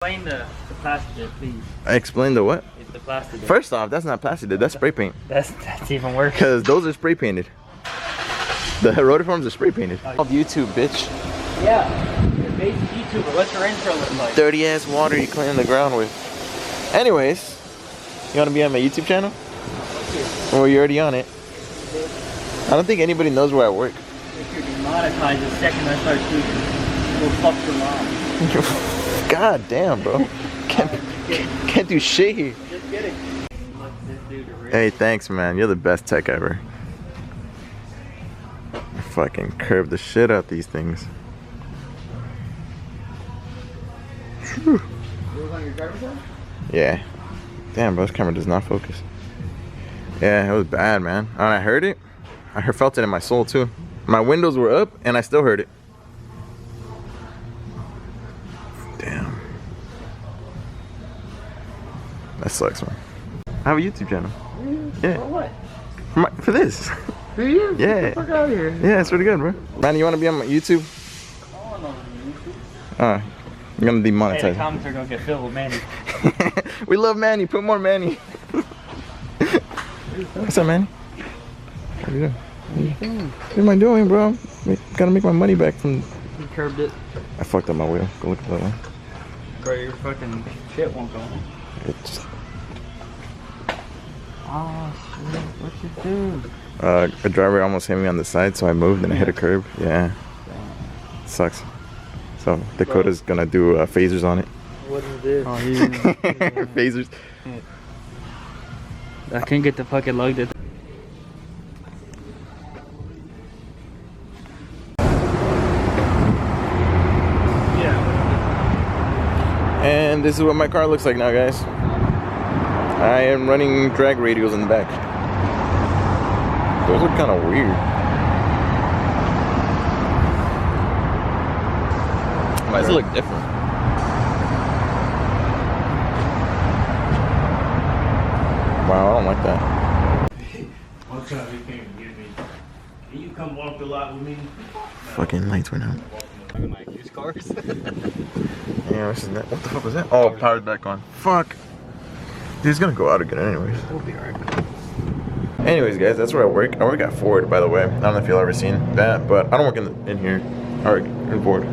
Explain the plastic, please. Explain the what? It's the plastic. First off, that's not plastic, that's spray paint. That's even worse. Because those are spray painted. The rotiforms are spray painted. Oh, YouTube, bitch. Yeah, you're basic YouTuber. What's your intro look like? Dirty ass water you clean the ground with. Anyways, you want to be on my YouTube channel? Well, you're already on it. I don't think anybody knows where I work. If you're demonetized the second I start speaking, we'll fuck your mom. God damn, bro. Can't do shit here. Just kidding. Hey, thanks, man. You're the best tech ever. I fucking curved the shit out these things. Whew. Yeah. Damn, bro, this camera does not focus. Yeah, it was bad, man. And I heard it. I felt it in my soul, too. My windows were up, and I still heard it. Damn. That sucks, man. I have a YouTube channel. Yeah. For what? For this. Do you? Yeah. Get the fuck out of here. Yeah, it's pretty good, bro. Man, you want to be on my YouTube? I want to be I'm on YouTube. gonna demonetize. Hey, the comments are gonna get filled with Manny. We love Manny. Put more Manny. What's up, Manny? What are you doing? What am I doing, bro? Gotta make my money back from. You curbed it. I fucked up my wheel. Go look at that one. Bro, your fucking shit won't go on. It's. Oh shit! What you do? A driver almost hit me on the side, so I moved and I hit a curb. Yeah. Sucks. So Dakota's gonna do phasers on it. What is this? Oh, Phasers. I can't get the fucking lugged. And this is what my car looks like now, guys. I am running drag radials in the back. Those are kind of weird. Why does it look different? Wow, I don't like that. One time you came to get me. Can you come walk the lot with me? Fucking lights went out. I'm like used cars. Yeah, this is that. What the fuck was that? Oh, powered back on. Fuck. Dude, it's gonna go out again anyways. We'll be alright. Anyways, guys, that's where I work. I work at Ford, by the way. I don't know if you've ever seen that, but I don't work in here. I work in Ford.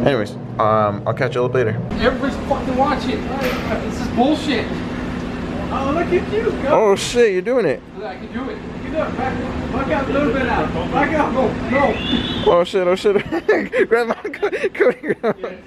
Anyways, I'll catch you a little later. Everybody's fucking watching. This is bullshit. Oh, look at you, go. Oh shit, you're doing it. I can do it. Get up, back out a little bit out. Back out, go. Oh shit, oh shit. Grab my Cody, grab my.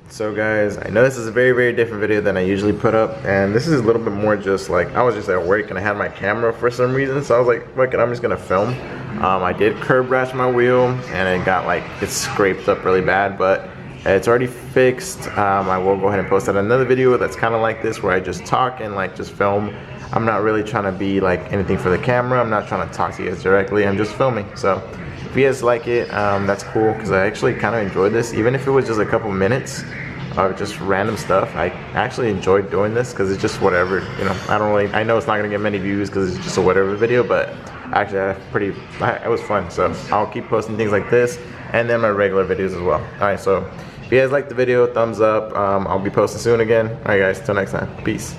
So guys, I know this is a very, very different video than I usually put up, and this is a little bit more just like, I was just at work and I had my camera for some reason, so I was like, fuck it, I'm just gonna film. I did curb rash my wheel, and it got like, it's scraped up really bad, but it's already fixed. I will go ahead and post out another video that's kind of like this, where I just talk and like just film. I'm not really trying to be like anything for the camera. I'm not trying to talk to you guys directly. I'm just filming. So if you guys like it, that's cool, because I actually kind of enjoyed this, even if it was just a couple minutes of just random stuff. I actually enjoyed doing this because it's just whatever, you know. I know it's not gonna get many views because it's just a whatever video, but actually it was fun. So I'll keep posting things like this, and then my regular videos as well. All right, so if you guys liked the video, thumbs up. I'll be posting soon again. All right, guys, till next time, peace.